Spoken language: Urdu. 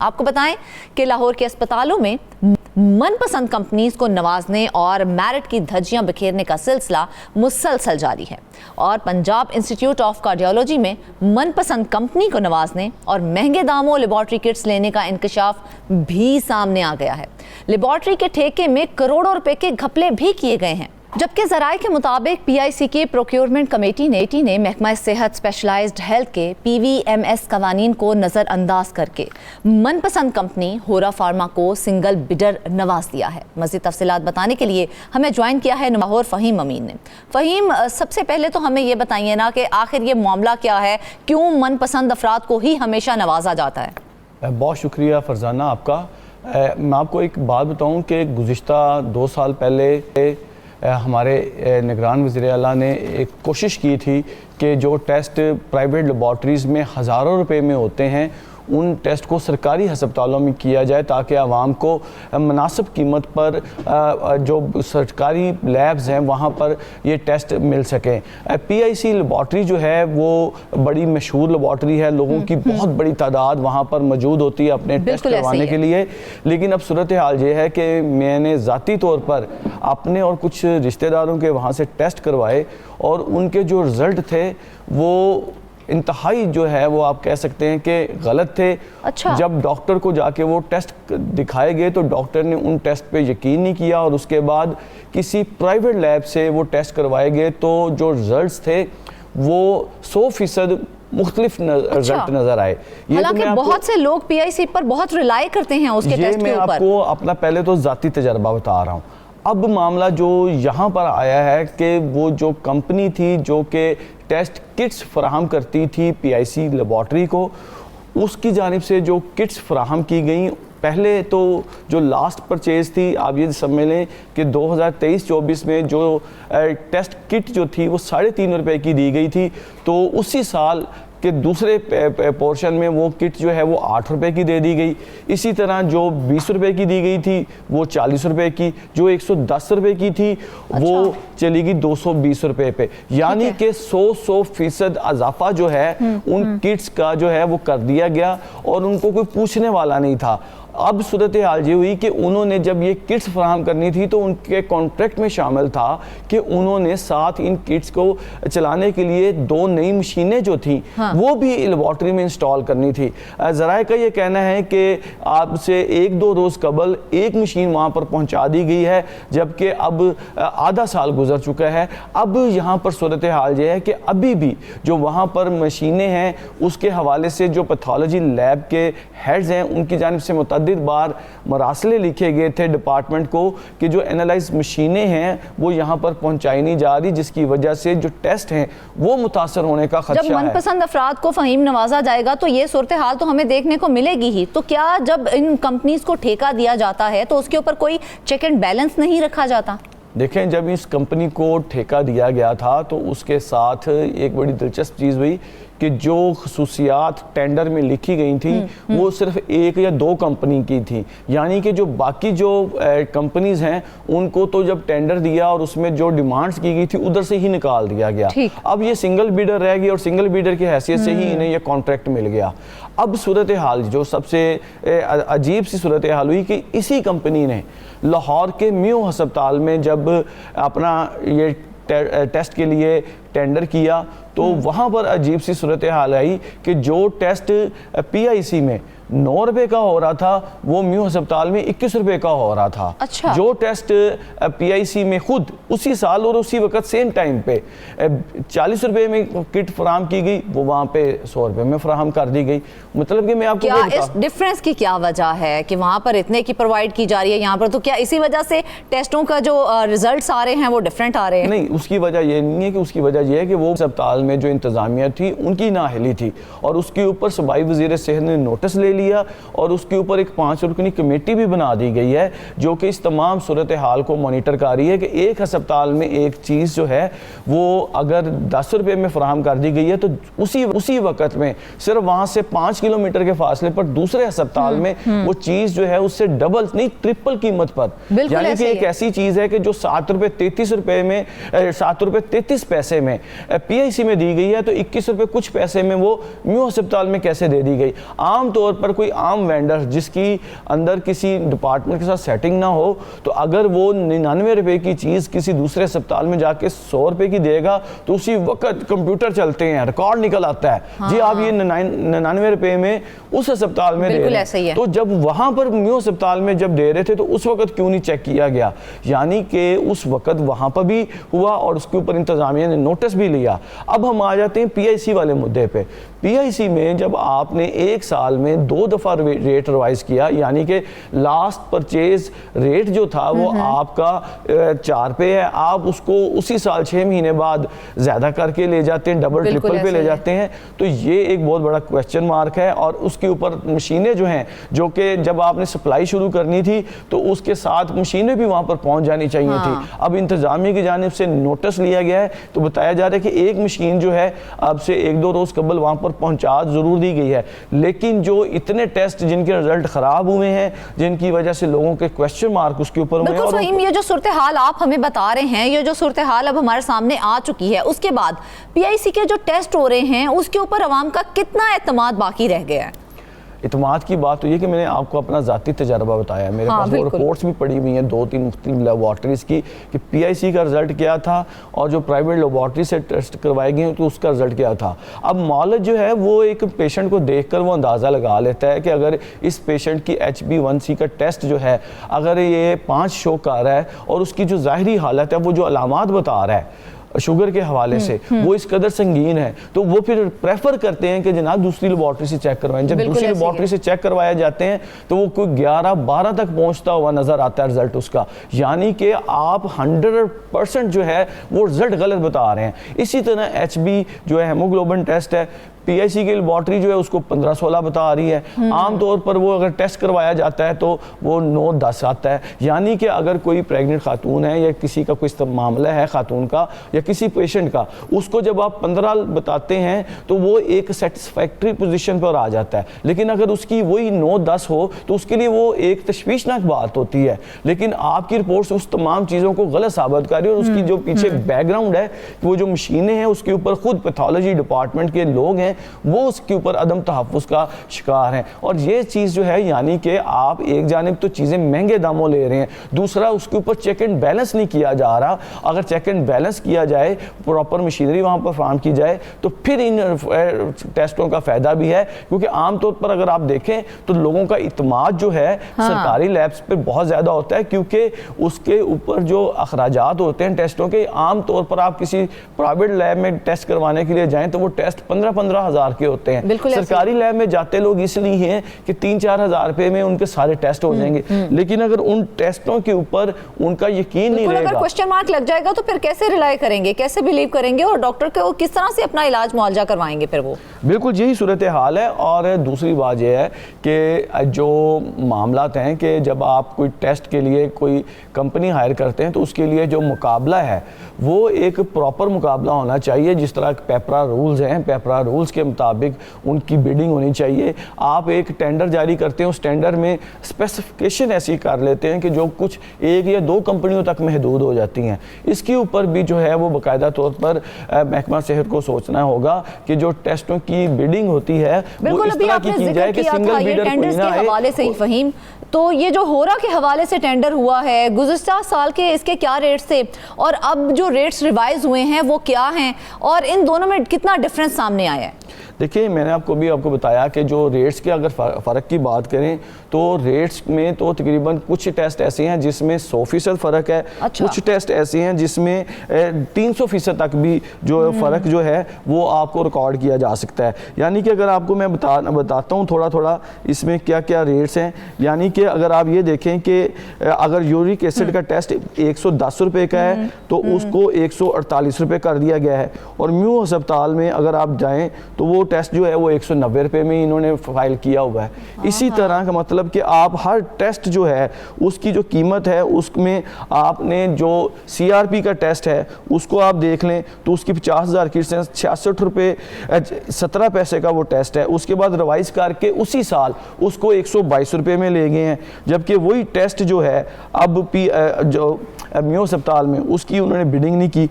آپ کو بتائیں کہ لاہور کے اسپتالوں میں من پسند کمپنیز کو نوازنے اور میرٹ کی دھجیاں بکھیرنے کا سلسلہ مسلسل جاری ہے، اور پنجاب انسٹیٹیوٹ آف کارڈیالوجی میں من پسند کمپنی کو نوازنے اور مہنگے داموں لیبارٹری کٹس لینے کا انکشاف بھی سامنے آ گیا ہے۔ لیبارٹری کے ٹھیکے میں کروڑوں روپے کے گھپلے بھی کیے گئے ہیں، جبکہ ذرائع کے مطابق پی آئی سی کے پروکیورمنٹ کمیٹی نے محکمہ صحت اسپیشلائزڈ ہیلتھ کے PVMS قوانین کو نظر انداز کر کے من پسند کمپنی ہورا فارما کو سنگل بڈر نواز دیا ہے۔ مزید تفصیلات بتانے کے لیے ہمیں جوائن کیا ہے لاہور فہیم امین نے۔ فہیم، سب سے پہلے تو ہمیں یہ بتائیے نا کہ آخر یہ معاملہ کیا ہے، کیوں من پسند افراد کو ہی ہمیشہ نوازا جاتا ہے؟ بہت شکریہ فرزانہ آپ کا۔ میں آپ کو ایک بات بتاؤں کہ گزشتہ 2 سال پہلے ہمارے نگران وزیر اعلیٰ نے ایک کوشش کی تھی کہ جو ٹیسٹ پرائیویٹ لیبارٹریز میں ہزاروں روپے میں ہوتے ہیں ان ٹیسٹ کو سرکاری ہسپتالوں میں کیا جائے تاکہ عوام کو مناسب قیمت پر جو سرکاری لیبز ہیں وہاں پر یہ ٹیسٹ مل سکیں۔ PIC لیبارٹری جو ہے وہ بڑی مشہور لیبارٹری ہے، لوگوں کی بہت بڑی تعداد وہاں پر موجود ہوتی ہے اپنے ٹیسٹ کروانے کے لیے، لیکن اب صورتحال یہ ہے کہ میں نے ذاتی طور پر اپنے اور کچھ رشتہ داروں کے وہاں سے ٹیسٹ کروائے اور ان کے جو رزلٹ تھے وہ انتہائی جو ہے وہ آپ کہہ سکتے ہیں کہ غلط تھے۔ جب ڈاکٹر کو جا کے وہ ٹیسٹ دکھائے گئے تو ڈاکٹر نے ان ٹیسٹ پہ یقین نہیں کیا، اور اس کے بعد کسی پرائیویٹ لیب سے وہ ٹیسٹ کروائے گئے تو جو رزلٹس تھے وہ 100% مختلف رزلٹ نظر آئے۔ حالانکہ بہت سے لوگ PIC پر بہت ریلائی کرتے ہیں اس کے ٹیسٹ کے اوپر۔ یہ میں آپ کو اپنا پہلے تو ذاتی تجربہ بتا رہا ہوں۔ اب معاملہ جو یہاں پر آیا ہے کہ وہ جو کمپنی تھی جو کہ ٹیسٹ کٹس فراہم کرتی تھی PIC لیبارٹری کو، اس کی جانب سے جو کٹس فراہم کی گئیں، پہلے تو جو لاسٹ پرچیز تھی آپ یہ سمجھ لیں کہ 2023-24 میں جو ٹیسٹ کٹ جو تھی وہ 3.5 روپے کی دی گئی تھی، تو اسی سال کہ دوسرے پورشن میں وہ کٹ جو ہے وہ 8 روپے کی دے دی گئی۔ اسی طرح جو 20 روپے کی دی گئی تھی وہ 40 روپے کی، جو 110 روپے کی تھی وہ چلی گئی 220 روپے پہ، یعنی کہ 100% اضافہ جو ہے ان کٹس کا جو ہے وہ کر دیا گیا اور ان کو کوئی پوچھنے والا نہیں تھا۔ اب صورتحال یہ ہوئی کہ انہوں نے جب یہ کٹس فراہم کرنی تھی تو ان کے کانٹریکٹ میں شامل تھا کہ انہوں نے ساتھ ان کٹس کو چلانے کے لیے 2 نئی مشینیں جو تھیں وہ بھی لیبارٹری میں انسٹال کرنی تھی۔ ذرائع کا یہ کہنا ہے کہ آپ سے 1-2 روز قبل ایک مشین وہاں پر پہنچا دی گئی ہے، جبکہ اب آدھا سال گزر چکا ہے۔ اب یہاں پر صورتحال یہ ہے کہ ابھی بھی جو وہاں پر مشینیں ہیں اس کے حوالے سے جو پیتھولوجی لیب کے ہیڈز ہیں ان کی جانب سے متعدد بار مراسلے لکھے گئے تھے ڈپارٹمنٹ کو کہ جو اینالائز مشینیں ہیں وہ یہاں پر پہنچائی نہیں جا رہی، جس کی وجہ سے جو ٹیسٹ ہیں وہ متاثر ہونے کا خدشہ ہے۔ جب من پسند افراد کو فہیم نوازا جائے گا تو یہ صورتحال تو ہمیں دیکھنے کو ملے گی ہی، تو کیا جب ان کمپنیز کو ٹھیکہ دیا جاتا ہے تو اس کے اوپر کوئی چیک اینڈ بیلنس نہیں رکھا جاتا؟ دیکھیں، جب اس کمپنی کو ٹھیکہ دیا گیا تھا تو اس کے ساتھ ایک بڑی دلچسپ چیز ہوئی کہ جو خصوصیات ٹینڈر میں لکھی گئی تھیں وہ صرف 1 یا 2 کمپنی کی تھیں، یعنی کہ جو باقی جو کمپنیز ہیں ان کو تو جب ٹینڈر دیا اور اس میں جو ڈیمانڈز کی گئی تھی ادھر سے ہی نکال دیا گیا۔ اب یہ سنگل بیڈر رہ گئی اور سنگل بیڈر کی حیثیت سے ہی انہیں یہ کانٹریکٹ مل گیا۔ اب صورتحال جو سب سے عجیب سی صورتحال ہوئی کہ اسی کمپنی نے لاہور کے میو ہسپتال میں جب اپنا یہ ٹیسٹ کے لیے ٹینڈر کیا تو وہاں پر عجیب سی صورتحال آئی کہ جو ٹیسٹ PIC میں 9 روپے کا ہو رہا تھا وہ میو ہسپتال میں 21 روپے کا ہو رہا تھا۔ جو ٹیسٹ PIC میں خود اسی سال اور اسی وقت سیم ٹائم پہ 40 روپے میں کٹ فراہم کی گئی وہ وہاں پہ 100 روپے میں فراہم کر دی گئی۔ مطلب کہ میں آپ کو کیا اس ڈیفرنس کی کیا وجہ ہے کہ وہاں پر اتنے کی پرووائڈ کی جا رہی ہے، یہاں پر تو کیا اسی وجہ سے ٹیسٹوں کا جو ریزلٹس آ رہے ہیں وہ ڈیفرنٹ آ رہے ہیں؟ نہیں، اس کی وجہ یہ نہیں ہے کہ اس کی وجہ یہ ہے کہ وہ ہسپتال میں جو انتظامیہ تھی ان کی نااہلی تھی اور اس کے اوپر صوبائی وزیر صحت نے نوٹس لے لیا اور اس کے اوپر ایک 5 رکنی کمیٹی بھی بنا دی گئی ہے جو کہ اس تمام صورتحال کو مانیٹر کر رہی ہے کہ ایک ہسپتال میں ایک چیز جو ہے وہ اگر 10 روپے میں فراہم کر دی گئی ہے تو اسی وقت میں صرف وہاں سے 5 کلومیٹر کے فاصلے پر دوسرے ہسپتال میں وہ چیز جو ہے اس سے ڈبل نہیں ٹرپل قیمت پر، یعنی کہ ایک ایسی چیز ہے کہ جو 7 روپے 33 روپے میں 7 روپے 33 پیسے میں PIC میں دی گئی ہے تو 21 روپے کچھ پیسے میں وہ میو ہسپتال میں کیسے دے دی گئی؟ عام طور پر اگر کوئی عام وینڈر جس کی اندر کسی ڈپارٹمنٹ کے ساتھ سیٹنگ نہ ہو تو اگر وہ 99 روپے کی چیز کسی دوسرے اسپتال میں جا کے 100 روپے کی دے گا تو اسی وقت کمپیوٹر چلتے ہیں, ریکارڈ نکل آتا ہے جی آپ یہ 99 روپے میں اس اسپتال میں دے رہے ہیں. تو جب وہاں پر میو اسپتال میں جب دے رہے تھے تو اس وقت کیوں نہیں چیک کیا گیا؟ یعنی کہ اس وقت وہاں پر بھی ہوا اور اس کے اوپر انتظامیہ نے نوٹس بھی لیا. اب ہم آ جاتے ہیں پی آئی سی والے مدعے پہ. پی آئی سی میں جب آپ نے ایک سال میں 2 دفعہ ریٹ ریوائز کیا, یعنی کہ لاسٹ پرچیز ریٹ جو تھا وہ آپ کا 4 پہ ہے, آپ اس کو اسی سال 6 مہینے بعد زیادہ کر کے لے جاتے ہیں, ڈبل ٹرپل پہ لے جاتے ہیں. تو یہ ایک بہت بڑا کویسچن مارک ہے. اور اس کے اوپر مشینیں جو ہیں, جو کہ جب آپ نے سپلائی شروع کرنی تھی تو اس کے ساتھ مشینیں بھی وہاں پر پہنچ جانی چاہیے تھی. اب انتظامیہ کی جانب سے نوٹس لیا گیا ہے تو بتایا جا رہا ہے کہ ایک مشین جو ہے اب سے 1-2 روز قبل وہاں پر پہنچا ضرور دی گئی ہے, لیکن جو اتنے ٹیسٹ جن کے رزلٹ خراب ہوئے ہیں, جن کی وجہ سے لوگوں کے کویسچن مارک اس کے اوپر ہوئے ہیں. بالکل فہیم, یہ جو صورتحال آپ ہمیں بتا رہے ہیں, یہ جو صورتحال اب ہمارے سامنے آ چکی ہے, اس کے بعد پی آئی سی کے جو ٹیسٹ ہو رہے ہیں اس کے اوپر عوام کا کتنا اعتماد باقی رہ گیا ہے؟ اعتماد کی بات تو یہ کہ میں نے آپ کو اپنا ذاتی تجربہ بتایا, میرے پاس وہ رپورٹس بھی پڑی ہوئی ہیں 2-3 مختلف لیبارٹریز کی کہ پی آئی سی کا رزلٹ کیا تھا اور جو پرائیویٹ لیبارٹری سے ٹیسٹ کروائے گئے ہیں تو اس کا رزلٹ کیا تھا. اب معالج جو ہے وہ ایک پیشنٹ کو دیکھ کر وہ اندازہ لگا لیتا ہے کہ اگر اس پیشنٹ کی HB1C کا ٹیسٹ جو ہے اگر یہ 5 شو کر رہا ہے اور اس کی جو ظاہری حالت ہے وہ جو علامات بتا رہا ہے شوگر کے حوالے سے وہ اس قدر سنگین ہے, تو وہ پھر پریفر کرتے ہیں کہ جناب دوسری لیبارٹری سے چیک کروائیں. جب دوسری لیبارٹری سے چیک کروایا جاتے ہیں تو وہ کوئی 11-12 تک پہنچتا ہوا نظر آتا ہے رزلٹ اس کا, یعنی کہ آپ 100% جو ہے وہ رزلٹ غلط بتا رہے ہیں. اسی طرح HB جو ہے ہیموگلوبن ٹیسٹ ہے, پی آئی سی کی لیبارٹری جو ہے اس کو 15-16 بتا رہی ہے. عام طور پر وہ اگر ٹیسٹ کروایا جاتا ہے تو وہ 9-10 آتا ہے. یعنی کہ اگر کوئی پریگننٹ خاتون ہے یا کسی کا کوئی معاملہ ہے خاتون کا یا کسی پیشنٹ کا, اس کو جب آپ 15 بتاتے ہیں تو وہ ایک سیٹسفیکٹری پوزیشن پر آ جاتا ہے. لیکن اگر اس کی وہی 9-10 ہو تو اس کے لیے وہ ایک تشویشناک بات ہوتی ہے. لیکن آپ کی رپورٹس اس تمام چیزوں کو غلط ثابت کر رہی ہے, اور اس کی جو پیچھے بیک گراؤنڈ ہے وہ جو مشینیں ہیں اس کے اوپر خود پیتھولوجی ڈپارٹمنٹ کے لوگ ہیں وہ اس کے اوپر عدم تحفظ کا شکار ہیں. اور یہ چیز جو ہے یعنی کہ آپ ایک جانب تو چیزیں مہنگے داموں لے رہے ہیں, دوسرا اس کے اوپر چیک اینڈ بیلنس نہیں کیا جا رہا. اگر چیک اینڈ بیلنس کیا جائے, پراپر مشینری وہاں پر فراہم کی جائے تو پھر ان ٹیسٹوں کا فائدہ بھی ہے. کیونکہ عام طور پر اگر آپ دیکھیں تو لوگوں کا اعتماد جو ہے سرکاری لیبس پہ بہت زیادہ ہوتا ہے, کیونکہ اس کے اوپر جو اخراجات ہوتے ہیں ٹیسٹوں کے, عام طور پر آپ کسی پرائیویٹ لیب میں ٹیسٹ کروانے کے لیے جائیں تو وہ ٹیسٹ 15-15 ہزار کے ہوتے ہیں. سرکاری لیب میں جاتے لوگ اس لیے ہیں کہ 3-4 ہزار روپے میں ان کے سارے ٹیسٹ ہو جائیں گے. لیکن اگر ان ٹیسٹوں کے اوپر ان کا یقین نہیں رہے گا, اگر کوسچن مارک لگ جائے گا تو پھر کیسے ریلائی کریں گے, کیسے بلیو کریں گے, اور ڈاکٹر کو کس طرح سے اپنا علاج معالجہ کروائیں گے پھر وہ؟ بالکل یہی صورتحال ہے. اور دوسری بات یہ ہے کہ جو معاملات ہیں کہ جب آپ کوئی ٹیسٹ کے لیے کوئی کمپنی ہائر کرتے ہیں تو اس کے لیے جو مقابلہ ہے وہ ایک پراپر مقابلہ ہونا چاہیے. جس طرح پیپرا رولز ہیں, پیپرا رولز کے مطابق ان کی بیڈنگ ہونی چاہیے. آپ ایک ٹینڈر جاری کرتے ہیں, اس ٹینڈر میں اسپیسیفکیشن ایسی کر لیتے ہیں کہ جو کچھ 1 یا 2 کمپنیوں تک محدود ہو جاتی ہیں. اس کے اوپر بھی جو ہے وہ باقاعدہ طور پر محکمہ صحت کو سوچنا ہوگا کہ جو ٹیسٹوں کی بیڈنگ ہوتی ہے وہ اس طرح کی جائے کہ سنگل بیڈر کوئی نہ آئے. حوالے سے ہی فہیم, تو یہ جو ہورا کے حوالے سے ٹینڈر ہوا ہے, گزشتہ سال کے اس کے کیا ریٹس تھے اور اب جو ریٹس ریوائز ہوئے ہیں وہ کیا ہیں, اور ان دونوں میں کتنا ڈفرنس سامنے آیا ہے؟ دیکھیں میں نے آپ کو بتایا کہ جو ریٹس کے اگر فرق کی بات کریں تو ریٹس میں تو تقریباً کچھ ٹیسٹ ایسے ہیں جس میں 100% فرق ہے, کچھ ٹیسٹ ایسے ہیں جس میں 300% تک بھی جو فرق جو ہے وہ آپ کو ریکارڈ کیا جا سکتا ہے. یعنی کہ اگر آپ کو میں بتاتا ہوں تھوڑا اس میں کیا کیا ریٹس ہیں. یعنی کہ اگر آپ یہ دیکھیں کہ اگر یورک ایسڈ کا ٹیسٹ 110 روپے کا ہے تو اس کو 148 روپے کر دیا گیا ہے, اور میو ہسپتال میں اگر آپ جائیں تو وہ ٹیسٹ جو ہے وہ 190 روپے میں انہوں نے فائل کیا ہوا ہے. اسی طرح کا مطلب کہ آپ ہر ٹیسٹ جو ہے اس کی جو قیمت ہے اس میں آپ نے جو CRP کا ٹیسٹ ہے اس کو آپ دیکھ لیں تو اس کی 50,000 کی 66 روپے 17 پیسے کا وہ ٹیسٹ ہے. اس کے بعد ریوائز کر کے اسی سال اس کو 122 روپے میں لے گئے ہیں, جبکہ وہی ٹیسٹ جو ہے اب جو میو ہسپتال میں اس کی انہوں نے بیڈنگ نہیں کی,